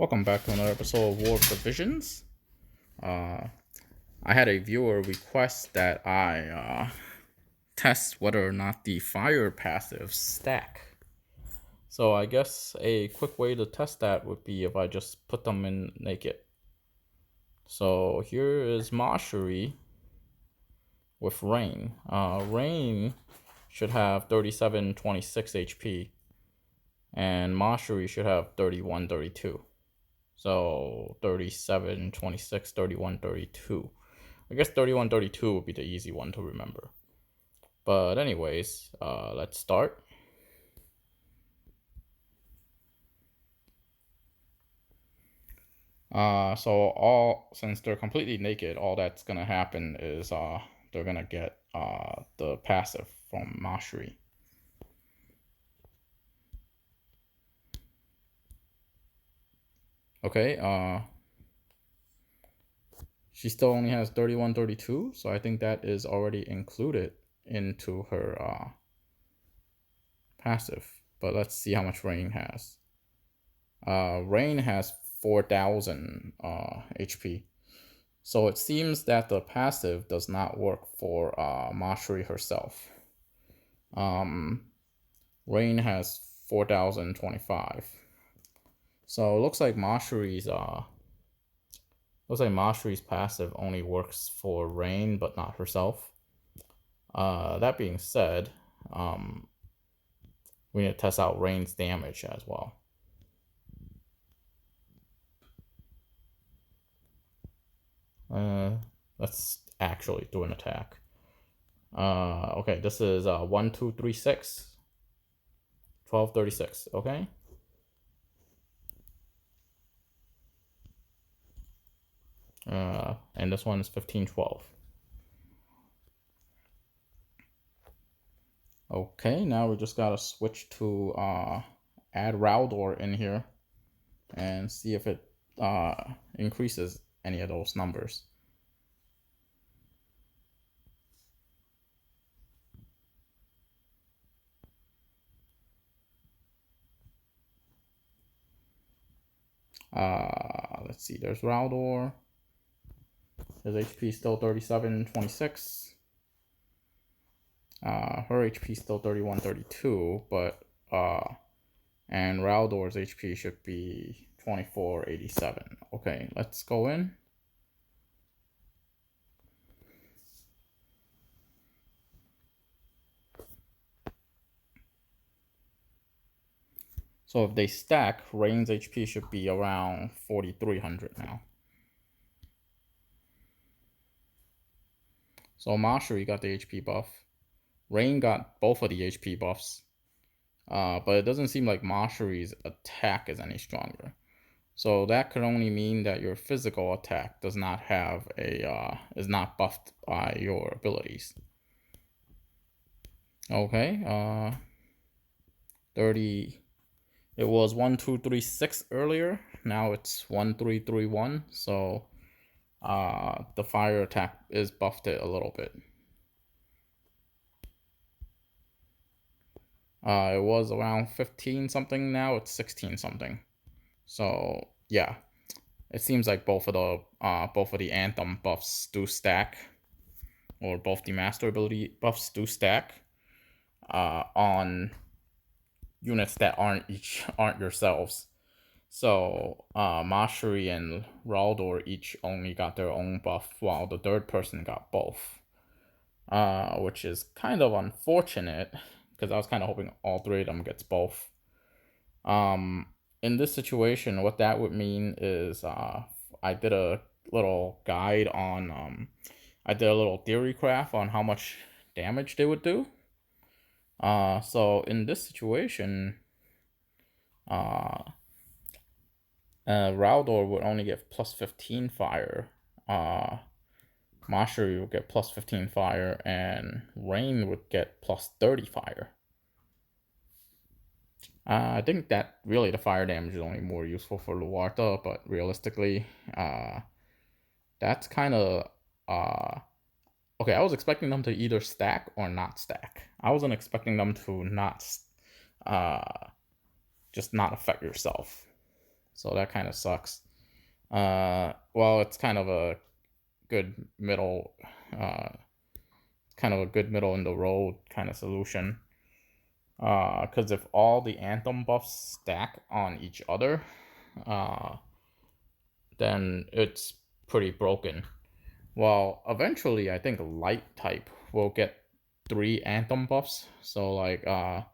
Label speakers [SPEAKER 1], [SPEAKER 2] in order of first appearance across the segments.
[SPEAKER 1] Welcome back to another episode of War of Divisions. Uh, I had a viewer request that I test whether or not the fire passives stack. So I guess a quick way to test that would be if I just put them in naked. So here is Macherie with Rain. Rain should have 3726 HP, and Macherie should have 3132. So 37, 26, 31, 32. I guess 31, 32 would be the easy one to remember. But anyways, let's start. Since they're completely naked, all that's gonna happen is they're gonna get the passive from Macherie. Okay, she still only has 31, 32, so I think that is already included into her passive. But let's see how much Rain has. Rain has 4,000 HP. So it seems that the passive does not work for Macherie herself. Rain has 4,025. So it looks like Macherie's passive only works for Rain, but not herself. That being said, we need to test out Rain's damage as well. Let's actually do an attack. Okay, this is 1, 2, 3, 6. 1236, okay? And this one is 1512. Okay, now we just gotta switch to add Rhaldor in here and see if it increases any of those numbers. Let's see, there's Rhaldor. His HP is still 3726. Her HP is still 3132, but and Rhaldor's HP should be 2487. Okay, let's go in. So if they stack, Rain's HP should be around 4,300 now. So Macherie got the HP buff. Rain got both of the HP buffs. But it doesn't seem like Macherie's attack is any stronger. So that could only mean that your physical attack does not have is not buffed by your abilities. Okay, 30. It was 1, 2, 3, 6 earlier. Now it's 1, 3, 3, 1. So the fire attack is buffed it a little bit. It was around 15 something. Now it's 16 something. So yeah, it seems like both of the anthem buffs do stack, or both the master ability buffs do stack on units that aren't yourselves. So Macherie and Rhaldor each only got their own buff, while the third person got both, which is kind of unfortunate because I was kind of hoping all three of them gets both. In this situation, what that would mean is I did a little guide on I did a little theory graph on how much damage they would do. So in this situation, Rhaldor would only get plus 15 fire. Macherie would get plus 15 fire, and Rain would get plus 30 fire. I think that really the fire damage is only more useful for Luarta, but realistically, that's kind of okay. I was expecting them to either stack or not stack. I wasn't expecting them to not just not affect yourself. So that kind of sucks. Well, it's kind of a good middle, in the road kind of solution. Because if all the anthem buffs stack on each other, then it's pretty broken. Well, eventually, I think light type will get 3 anthem buffs. So like the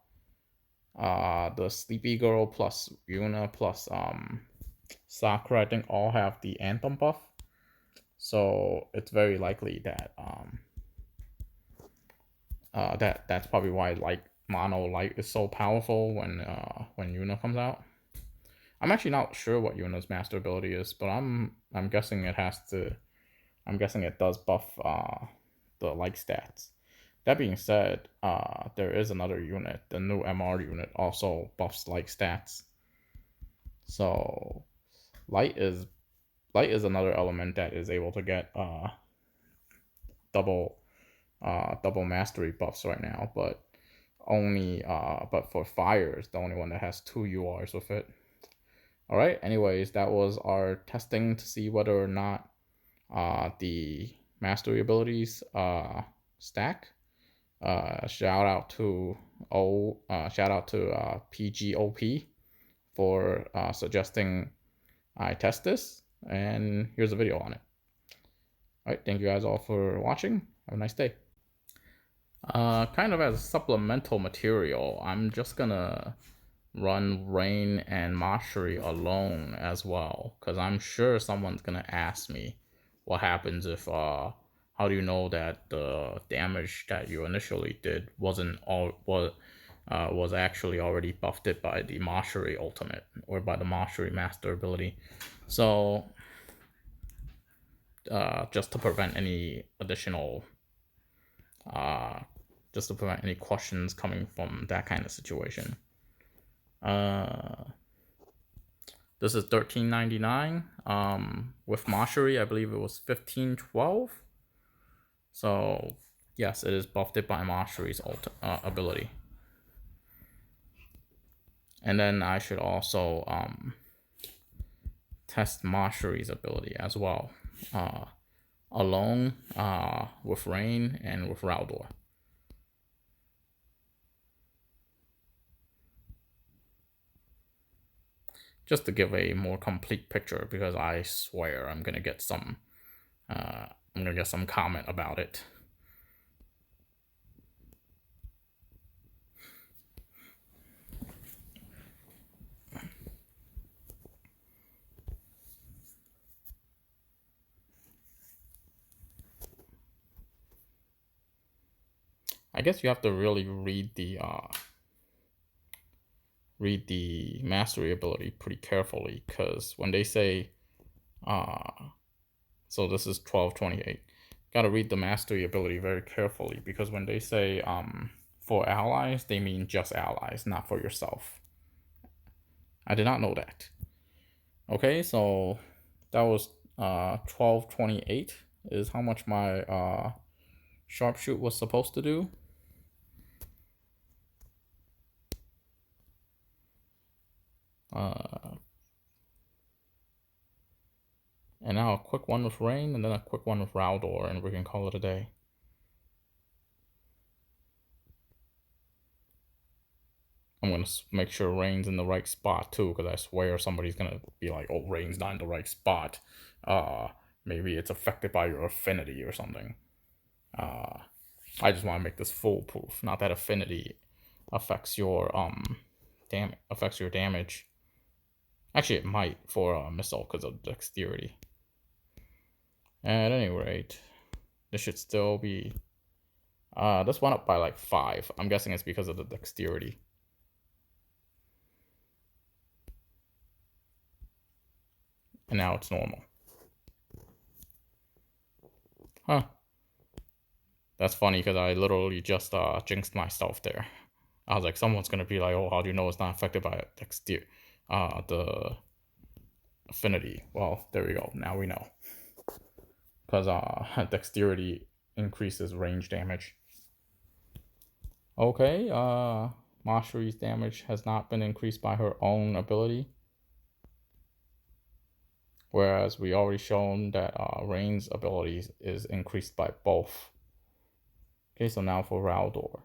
[SPEAKER 1] Sleepy Girl plus Yuna plus Sakura, I think all have the anthem buff. So it's very likely that that's probably why mono light is so powerful when Yuna comes out. I'm actually not sure what Yuna's master ability is, but I'm guessing it has to. I'm guessing it does buff the like stats. That being said, there is another unit, the new MR unit, also buffs like stats. So light is another element that is able to get double mastery buffs right now, but only but for fire is the only one that has 2 URs with it. All right. Anyways, that was our testing to see whether or not the mastery abilities stack. Shout out to PGOP for suggesting I test this, and here's a video on it. All right, thank you guys all for watching. Have a nice day. Kind of as supplemental material, I'm just gonna run Rain and Macherie alone as well, because I'm sure someone's gonna ask me what happens if how do you know that the damage that you initially did was actually already buffed it by the Macherie ultimate or by the Macherie master ability. So just to prevent any additional just to prevent any questions coming from that kind of situation. This is $13.99. With Macherie, I believe it was $15.12. So yes, it is buffed it by Macherie's ability. And then I should also test Macherie's ability as well, alone with Rain and with Rhaldor. Just to give a more complete picture, because I swear I'm gonna get some comment about it. I guess you have to really read the mastery ability pretty carefully, because when they say so this is 1228, gotta read the mastery ability very carefully, because when they say for allies, they mean just allies, not for yourself. I did not know that. Okay, so that was 1228 is how much my sharpshoot was supposed to do. And now a quick one with Rain, and then a quick one with Rhaldor, and we can call it a day. I'm going to make sure Rain's in the right spot, too, because I swear somebody's going to be like, oh, Rain's not in the right spot. Maybe it's affected by your affinity or something. I just want to make this foolproof. Not that affinity affects your damage. Actually, it might for a missile because of dexterity. At any rate, this should still be. This went up by like 5. I'm guessing it's because of the dexterity. And now it's normal. Huh. That's funny, because I literally just jinxed myself there. I was like, someone's gonna be like, oh, how do you know it's not affected by the affinity? Well, there we go. Now we know. Because dexterity increases range damage. Okay, Macherie's damage has not been increased by her own ability. Whereas we already shown that Rain's ability is increased by both. Okay, so now for Rhaldor.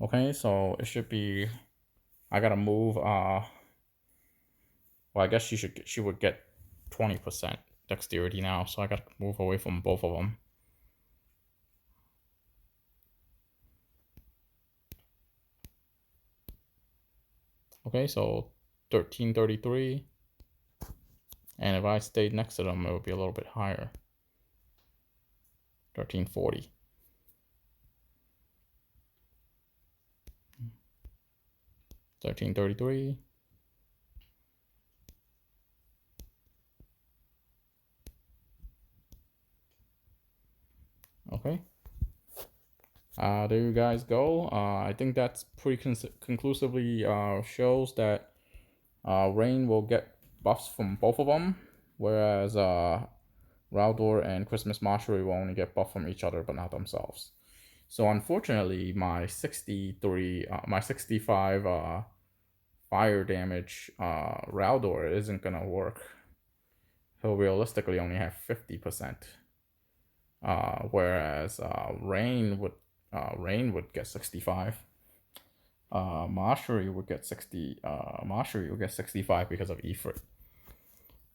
[SPEAKER 1] Okay, so it should be, I gotta move, well, I guess she would get 20% dexterity now, so I gotta move away from both of them. Okay, so 1333. And if I stayed next to them, it would be a little bit higher. 1340. $13.33. Okay. There you guys go. I think that's pretty conclusively shows that Rain will get buffs from both of them, whereas Rhaldor and Christmas Macherie will only get buff from each other, but not themselves. So unfortunately, my 65 fire damage Rhaldor isn't gonna work. He'll realistically only have 50%, whereas Rain would get 65. Macherie would get 60. Macherie would get 65 because of Ifrit.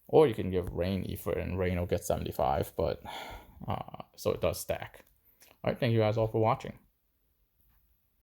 [SPEAKER 1] Or you can give Rain Ifrit and Rain will get 75, but so it does stack. Alright, thank you guys all for watching.